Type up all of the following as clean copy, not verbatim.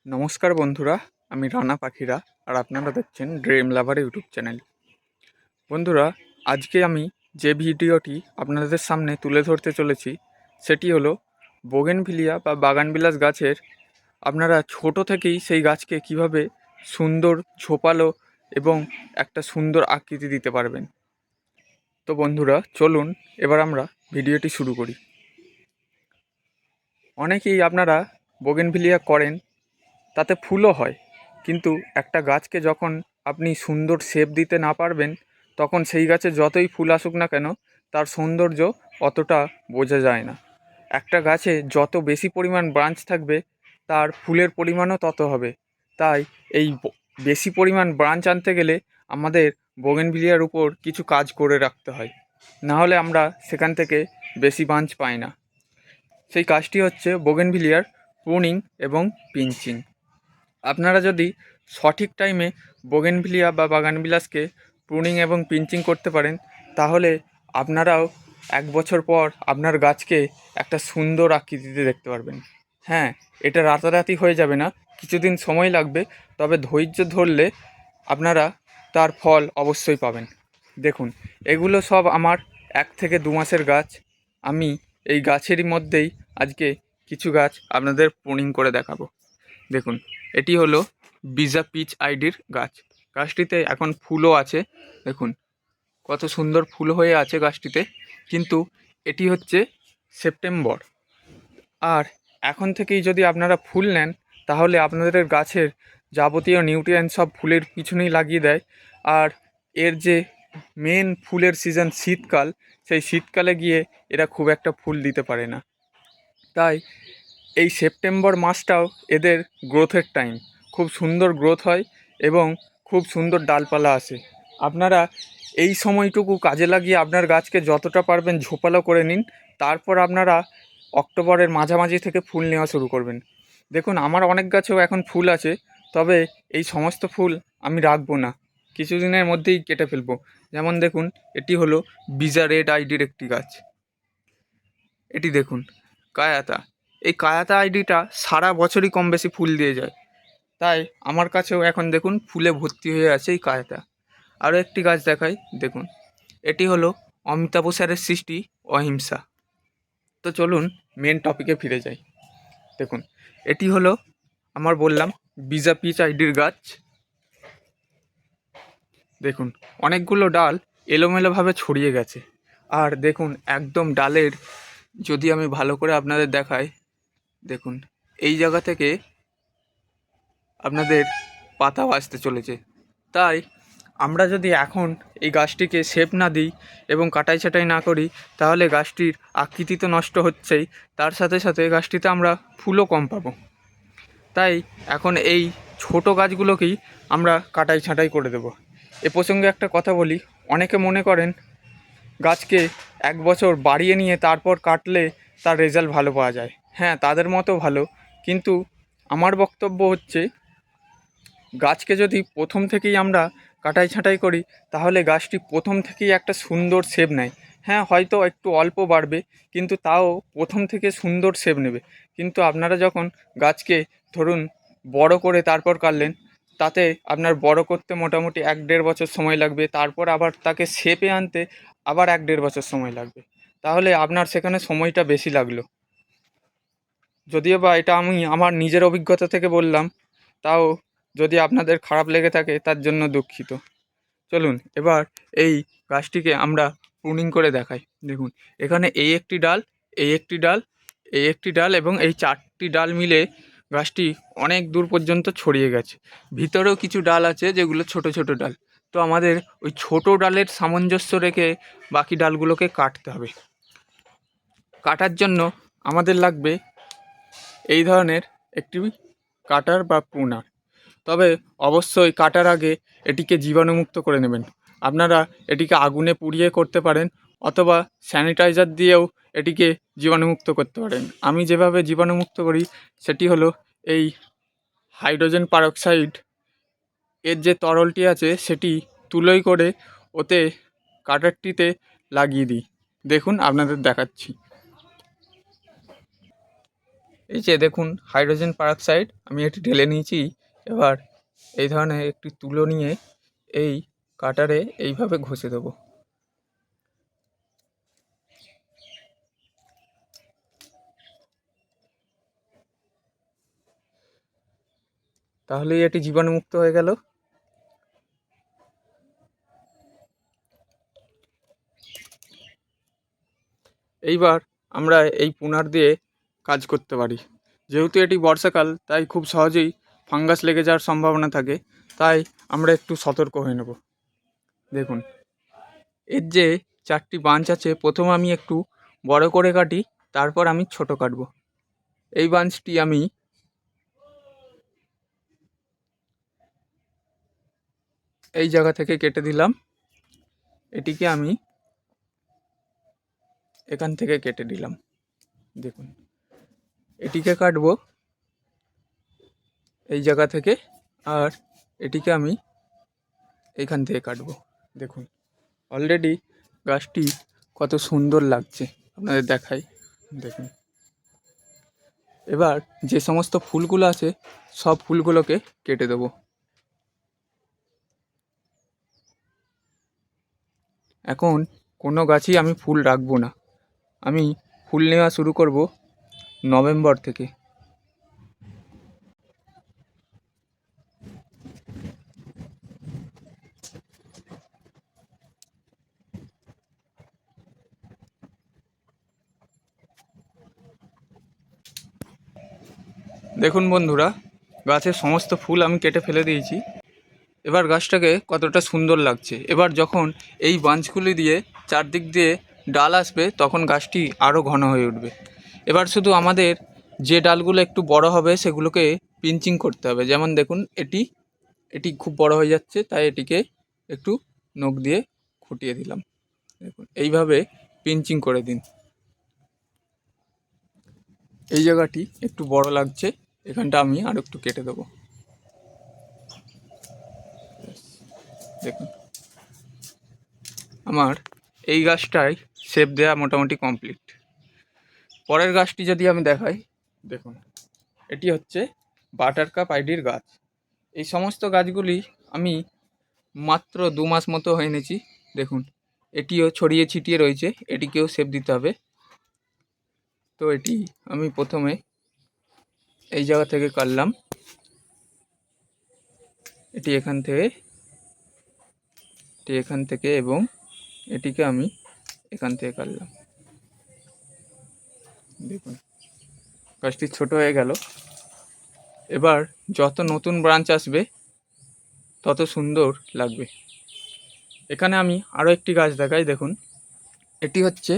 নমস্কার বন্ধুরা, আমি রানা পাখিরা আর আপনারা দেখছেন ড্রিম লাভার ইউটিউব চ্যানেল। বন্ধুরা, আজকে আমি যে ভিডিওটি আপনাদের সামনে তুলে ধরতে চলেছি সেটি হলো বোগেনভিলিয়া বা বাগানবিলাস গাছের আপনারা ছোট থেকেই সেই গাছকে কিভাবে সুন্দর ঝোপালো এবং একটা সুন্দর আকৃতি দিতে পারবেন। তো বন্ধুরা, চলুন এবার আমরা ভিডিওটি শুরু করি। অনেকেই আপনারা বোগেনভিলিয়া করেন, তাতে ফুলও হয়, কিন্তু একটা গাছকে যখন আপনি সুন্দর শেপ দিতে না পারবেন, তখন সেই গাছে যতই ফুল আসুক না কেন তার সৌন্দর্য অতটা বোঝা যায় না। একটা গাছে যত বেশি পরিমাণ ব্রাঞ্চ থাকবে তার ফুলের পরিমাণও তত হবে। তাই এই বেশি পরিমাণ ব্রাঞ্চ আনতে গেলে আমাদের বোগেনভিলিয়ার উপর কিছু কাজ করে রাখতে হয়, না হলে আমরা সেখান থেকে বেশি ব্রাঞ্চ পাই না। সেই কাজটি হচ্ছে বোগেনভিলিয়ার প্রুনিং এবং পিঞ্চিং। আপনারা যদি সঠিক টাইমে বোগেনভিলিয়া বা বাগানবিলাসকে প্রুনিং এবং পিঞ্চিং করতে পারেন, তাহলে আপনারাও 1 বছর পর আপনার গাছকে একটা সুন্দর আকৃতিতে দেখতে পারবেন। হ্যাঁ, এটা রাতারাতি হয়ে যাবে না, কিছুদিন সময় লাগবে, তবে ধৈর্য ধরলে আপনারা তার ফল অবশ্যই পাবেন। দেখুন, এগুলো সব আমার 1 থেকে 2 মাসের গাছ। আমি এই গাছেরই মধ্যেই আজকে কিছু গাছ আপনাদের প্রুনিং করে দেখাবো। দেখুন, এটি হলো বিজা পিচ আইডির গাছ। গাছটিতে এখন ফুলও আছে। দেখুন কত সুন্দর ফুল হয়ে আছে গাছটিতে। কিন্তু এটি হচ্ছে সেপ্টেম্বর, আর এখন থেকেই যদি আপনারা ফুল নেন তাহলে আপনাদের গাছের যাবতীয় নিউট্রিয়েন্ট সব ফুলের পিছনেই লাগিয়ে দেয়। আর এর যে মেন ফুলের সিজন শীতকাল, সেই শীতকালে গিয়ে এরা খুব একটা ফুল দিতে পারে না। তাই এই সেপ্টেম্বর মাসটাও এদের গ্রোথের টাইম। খুব সুন্দর গ্রোথ হয় এবং খুব সুন্দর ডালপালা আসে। আপনারা এই সময়টুকু কাজে লাগিয়ে আপনার গাছকে যতটা পারবেন ঝোপালো করে নিন। তারপর আপনারা অক্টোবরের মাঝামাঝি থেকে ফুল নেওয়া শুরু করবেন। দেখুন, আমার অনেক গাছেও এখন ফুল আছে, তবে এই সমস্ত ফুল আমি রাখবো না, কিছুদিনের মধ্যেই কেটে ফেলবো। যেমন দেখুন, এটি হলো বিজা রেড আইডির একটি গাছ। এটি দেখুন, কায়াতা। এই কায়াতা আইডিটা সারা বছরই কম বেশি ফুল দিয়ে যায়। তাই আমার কাছেও এখন দেখুন ফুলে ভর্তি হয়ে আছে এই কায়াতা। আরও একটি গাছ দেখাই, দেখুন, এটি হলো অমিতাভ স্যারের সৃষ্টি অহিংসা। তো চলুন মেন টপিকে ফিরে যাই। দেখুন, এটি হলো আমার বললাম বিজা পিচ আইডির গাছ। দেখুন, অনেকগুলো ডাল এলোমেলোভাবে ছড়িয়ে গেছে। আর দেখুন, একদম ডালের, যদি আমি ভালো করে আপনাদের দেখাই, দেখুন এই জায়গা থেকে আপনাদের পাতাও আসতে চলেছে। তাই আমরা যদি এখন এই গাছটিকে শেপ না দিই এবং কাটাই ছাঁটাই না করি, তাহলে গাছটির আকৃতি তো নষ্ট হচ্ছেই, তার সাথে সাথে গাছটিতে আমরা ফুলও কম পাবো। তাই এখন এই ছোট গাছগুলোকেই আমরা কাটাই ছাঁটাই করে দেব। এ প্রসঙ্গে একটা কথা বলি, অনেকে মনে করেন গাছকে 1 বছর বাড়িয়ে নিয়ে তারপর কাটলে তার রেজাল্ট ভালো পাওয়া যায়। হ্যাঁ, তাদের মতো ভালো, কিন্তু আমার বক্তব্য হচ্ছে গাছকে যদি প্রথম থেকেই আমরা কাটাই ছাঁটাই করি, তাহলে গাছটি প্রথম থেকেই একটা সুন্দর শেপ নেয়। হ্যাঁ, হয়তো একটু অল্প বাড়বে, কিন্তু তাও প্রথম থেকে সুন্দর শেপ নেবে। কিন্তু আপনারা যখন গাছকে ধরুন বড় করে তারপর কাটলেন, তাতে আপনার বড় করতে মোটামুটি 1-1.5 বছর সময় লাগবে, তারপর আবার তাকে শেপে আনতে আবার 1-1.5 বছর সময় লাগবে। তাহলে আপনার সেখানে সময়টা বেশি লাগলো। যদিও বা এটা আমি আমার নিজের অভিজ্ঞতা থেকে বললাম, তাও যদি আপনাদের খারাপ লেগে থাকে তার জন্য দুঃখিত। চলুন এবার এই গাছটিকে আমরা প্রুনিং করে দেখাই। দেখুন, এখানে এই একটি ডাল, এই একটি ডাল, এই একটি ডাল এবং এই 4টি ডাল মিলে গাছটি অনেক দূর পর্যন্ত ছড়িয়ে গেছে। ভিতরেও কিছু ডাল আছে যেগুলো ছোট ছোট ডাল। তো আমাদের ওই ছোট ডালের সামঞ্জস্য রেখে বাকি ডালগুলোকে কাটতে হবে। কাটার জন্য আমাদের লাগবে এই ধরনের একটি কাটার বা প্রুনার। তবে অবশ্যই কাটার আগে এটিকে জীবাণুমুক্ত করে নেবেন। আপনারা এটিকে আগুনে পুড়িয়ে করতে পারেন, অথবা স্যানিটাইজার দিয়েও এটিকে জীবাণুমুক্ত করতে পারেন। আমি যেভাবে জীবাণুমুক্ত করি সেটি হলো এই হাইড্রোজেন পারক্সাইড এর যে তরলটি আছে সেটি তুলোই করে ওতে কাটারটিতে লাগিয়ে দিই। দেখুন আপনাদের দেখাচ্ছি। এই যে দেখুন হাইড্রোজেন পারঅক্সাইড আমি এটি ঢেলে নিয়েছি। এবার এই ধরনের একটি তুলো নিয়ে এই কাটারে এইভাবে ঘষে দেবো। তাহলেই এটি জীবাণুমুক্ত হয়ে গেল। এইবার আমরা এই পুনার দিয়ে কাজ করতে পারি। যেহেতু এটি বর্ষাকাল তাই খুব সহজেই ফাঙ্গাস লেগে যাওয়ার সম্ভাবনা থাকে, তাই আমরা একটু সতর্ক হয়ে নেব। দেখুন এর যে 4টি বাঞ্চ আছে, প্রথমে আমি একটু বড় করে কাটি, তারপর আমি ছোট কাটব। এই বাঞ্চটি আমি এই জায়গা থেকে কেটে দিলাম। এটিকে আমি এখান থেকে কেটে দিলাম। দেখুন এটিকে কাটবো এই জায়গা থেকে, আর এটিকে আমি এইখান থেকে কাটবো। দেখুন অলরেডি গাছটি কত সুন্দর লাগছে, আপনাদের দেখাই। দেখুন এবার যে সমস্ত ফুলগুলো আছে সব ফুলগুলোকে কেটে দেবো। এখন কোনো গাছই আমি ফুল রাখবো না, আমি ফুল নেওয়া শুরু করব নভেম্বর থেকে। দেখুন বন্ধুরা, গাছের সমস্ত ফুল আমি কেটে ফেলে দিয়েছি। এবার গাছটাকে কতটা সুন্দর লাগছে। এবার যখন এই বাঞ্চগুলি দিয়ে চারদিক দিয়ে ডাল আসবে, তখন গাছটি আরও ঘন হয়ে উঠবে। এবার শুধু আমাদের যে ডালগুলো একটু বড় হবে সেগুলোকে পিঞ্চিং করতে হবে। যেমন দেখুন এটি খুব বড় হয়ে যাচ্ছে, তাই এটিকে একটু নখ দিয়ে খুঁটিয়ে দিলাম। দেখুন এইভাবে পিঞ্চিং করে দিন। এই জায়গাটি একটু বড় লাগছে, এখানটা আমি আর একটু কেটে দেবো। দেখুন আমার এই গাছটায় শেপ দেওয়া মোটামুটি কমপ্লিট। পরের গাছটি যদি আমি দেখাই, দেখুন এটি হচ্ছে বাটারকাপ আইডির গাছ। এই সমস্ত গাছগুলি আমি মাত্র 2 মাস মতো হয়ে এনেছি। দেখুন এটিও ছড়িয়ে ছিটিয়ে রয়েছে, এটিকেও শেপ দিতে হবে। তো এটি আমি প্রথমে এই জায়গা থেকে কাটলাম, এটি এখান থেকে এবং এটিকে আমি এখান থেকে কাটলাম। দেখুন গাছটি ছোট হয়ে গেল। এবার যত নতুন ব্রাঞ্চ আসবে তত সুন্দর লাগবে। এখানে আমি আরও একটি গাছ দেখাই। দেখুন এটি হচ্ছে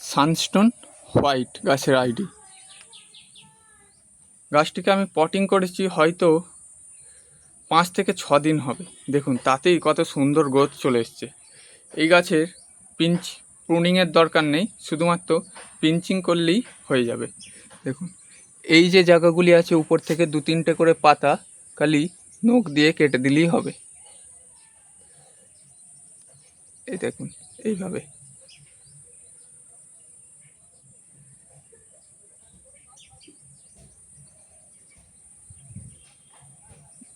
সানস্টোন হোয়াইট গাছের আইডি। গাছটিকে আমি পটিং করেছি হয়তো 5 থেকে 6 দিন হবে। দেখুন তাতেই কত সুন্দর গ্রোথ চলে এসছে। এই গাছের প্রুনিংয়ের দরকার নেই, শুধুমাত্র পিঞ্চিং করলেই হয়ে যাবে। দেখুন এই যে জায়গাগুলি আছে উপর থেকে 2-3টে করে পাতা খালি নখ দিয়ে কেটে দিলেই হবে। এই দেখুন এইভাবে।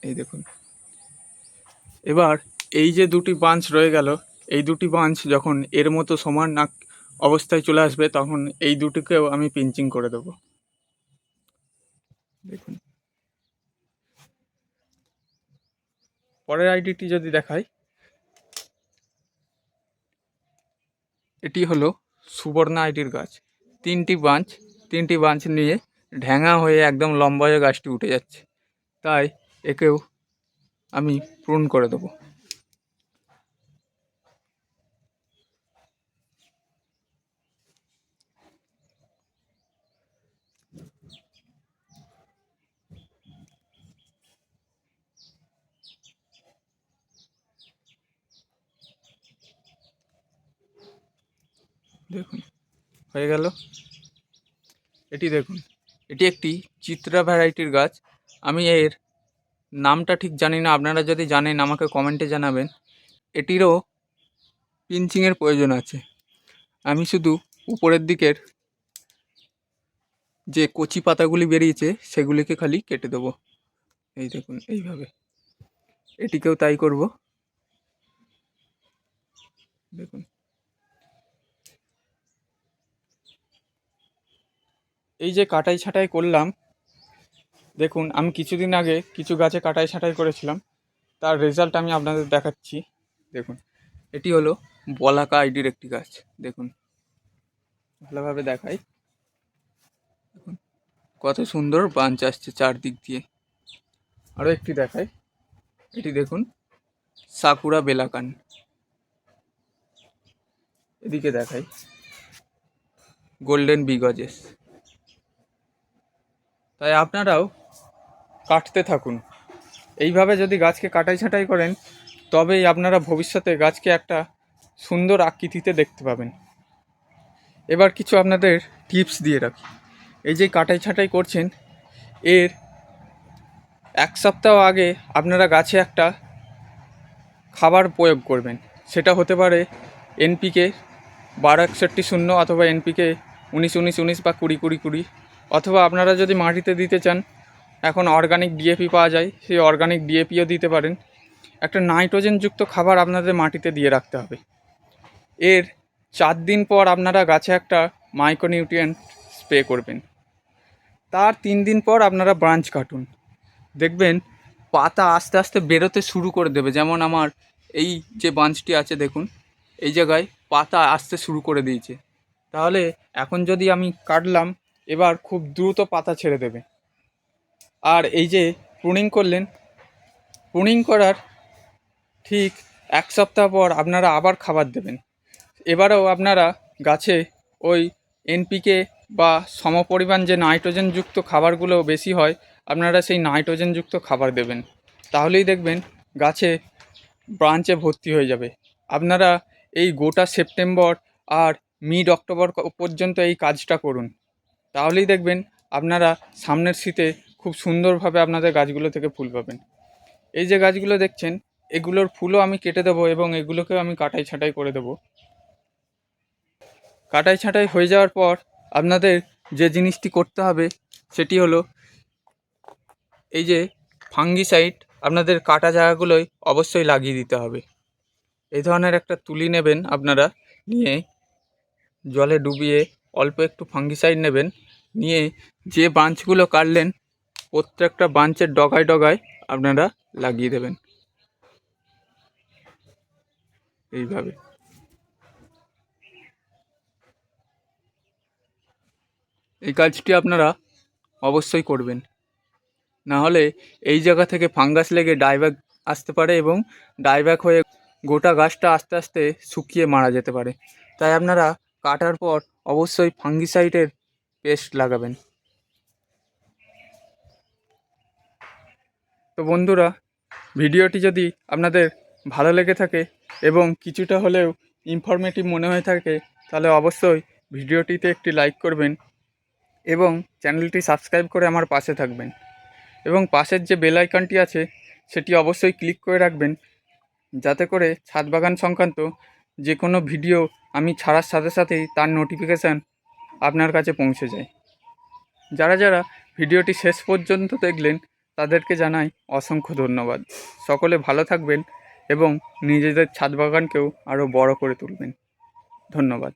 এই দেখুন এবার এই যে 2টি বাঞ্চ রয়ে গেল, এই 2টি বাঞ্চ যখন এর মতো সমান অবস্থায় চলে আসবে, তখন এই দুটিকেও আমি পিঞ্চিং করে দেবো। দেখুন পরের আইডিটি যদি দেখাই, এটি হলো সুবর্ণা আইডির গাছ। 3টি বাঞ্চ নিয়ে ঢ্যাঙা হয়ে একদম লম্বা হয়ে গাছটি উঠে যাচ্ছে, তাই একেও আমি প্রুন করে দেবো। দেখুন হয়ে গেল। এটি দেখুন এটি একটি চিত্রা ভ্যারাইটির গাছ। আমি এর নামটা ঠিক জানি না, আপনারা যদি জানেন আমাকে কমেন্টে জানাবেন। এটিরও পিঞ্চিংয়ের প্রয়োজন আছে। আমি শুধু উপরের দিকের যে কচি পাতাগুলি বেরিয়েছে সেগুলিকে খালি কেটে দেবো। এই দেখুন এইভাবে, এটিকেও তাই করব। দেখুন এই যে কাটাই ছাঁটাই করলাম, দেখুন আমি কিছুদিন আগে কিছু গাছে কাটাই ছাঁটাই করেছিলাম, তার রেজাল্ট আমি আপনাদের দেখাচ্ছি। দেখুন এটি হলো বলাকা আইডির একটি গাছ। দেখুন ভালোভাবে দেখাই, দেখুন কত সুন্দর ব্রাঞ্চ আসছে চারদিক দিয়ে। আরও একটি দেখাই, এটি দেখুন সাকুরা বেলাকান। এদিকে দেখাই গোল্ডেন বিগজেস। তাই আপনারাও কাটতে থাকুন। এইভাবে যদি গাছকে কাটাই ছাঁটাই করেন তবেই আপনারা ভবিষ্যতে গাছকে একটা সুন্দর আকৃতিতে দেখতে পাবেন। এবার কিছু আপনাদের টিপস দিয়ে রাখি। এই যে কাটাই ছাঁটাই করছেন, এর এক সপ্তাহ আগে আপনারা গাছে একটা খাবার প্রয়োগ করবেন। সেটা হতে পারে এনপিকে 12-61-0 অথবা এনপিকে 19-19-19 বা 20-20-20, অথবা আপনারা যদি মাটিতে দিতে চান এখন অর্গানিক ডিএপি পাওয়া যায়, সেই অর্গানিক ডিএপিও দিতে পারেন। একটা নাইট্রোজেনযুক্ত খাবার আপনাদের মাটিতে দিয়ে রাখতে হবে। এর 4 দিন পর আপনারা গাছে একটা মাইক্রোনিউট্রিয়েন্ট স্প্রে করবেন। তার 3 দিন পর আপনারা ব্রাঞ্চ কাটুন, দেখবেন পাতা আস্তে আস্তে বেরোতে শুরু করে দেবে। যেমন আমার এই যে বাঞ্চটি আছে দেখুন, এই জায়গায় পাতা আসতে শুরু করে দিয়েছে। তাহলে এখন যদি আমি কাটলাম, এবার খুব দ্রুত পাতা ছেড়ে দেবে। আর এই যে প্রুনিং করলেন, প্রুনিং করার ঠিক 1 সপ্তাহ পর আপনারা আবার খাবার দেবেন। এবারেও আপনারা গাছে ওই এনপিকে বা সমপরিমাণ যে নাইট্রোজেনযুক্ত খাবারগুলো বেশি হয়, আপনারা সেই নাইট্রোজেনযুক্ত খাবার দেবেন। তাহলেই দেখবেন গাছে ব্রাঞ্চে ভর্তি হয়ে যাবে। আপনারা এই গোটা সেপ্টেম্বর আর মিড অক্টোবর পর্যন্ত এই কাজটা করুন। তাহলেই দেখবেন আপনারা সামনের শীতে খুব সুন্দরভাবে আপনাদের গাছগুলো থেকে ফুল পাবেন। এই যে গাছগুলো দেখছেন, এগুলোর ফুলও আমি কেটে দেবো এবং এগুলোকেও আমি কাটাই ছাঁটাই করে দেবো। কাটাই ছাঁটাই হয়ে যাওয়ার পর আপনাদের যে জিনিসটি করতে হবে সেটি হলো এই যে ফাঙ্গিসাইড আপনাদের কাটা জায়গাগুলোয় অবশ্যই লাগিয়ে দিতে হবে। এই ধরনের একটা তুলি নেবেন আপনারা, নিয়ে জলে ডুবিয়ে অল্প একটু ফাঙ্গিসাইড নেবেন, নিয়ে যে ব্রাঞ্চগুলো কাটলেন প্রত্যেকটা ব্রাঞ্চের ডগায় ডগায় আপনারা লাগিয়ে দেবেন এইভাবে। এই কাজটি আপনারা অবশ্যই করবেন, না হলে এই জায়গা থেকে ফাঙ্গাস লেগে ডাইব্যাক আসতে পারে এবং ডাইব্যাক হয়ে গোটা গাছটা আস্তে আস্তে শুকিয়ে মারা যেতে পারে। তাই আপনারা কাটার পর অবশ্যই ফাঙ্গিসাইডের পেস্ট লাগাবেন। তো বন্ধুরা, ভিডিওটি যদি আপনাদের ভালো লেগে থাকে এবং কিছুটা হলেও ইনফরমেটিভ মনে হয়ে থাকে, তাহলে অবশ্যই ভিডিওটিতে একটি লাইক করবেন এবং চ্যানেলটি সাবস্ক্রাইব করে আমার পাশে থাকবেন, এবং পাশের যে বেল আইকনটি আছে সেটি অবশ্যই ক্লিক করে রাখবেন, যাতে করে ছাদ বাগান সংক্রান্ত যে কোনো ভিডিও আমি ছাড়ার সাথে সাথেই তার নোটিফিকেশান আপনার কাছে পৌঁছে যায়। যারা যারা ভিডিওটি শেষ পর্যন্ত দেখলেন তাদেরকে জানাই অসংখ্য ধন্যবাদ। সকলে ভালো থাকবেন এবং নিজেদের ছাদ বাগানকেও আরও বড় করে তুলবেন। ধন্যবাদ।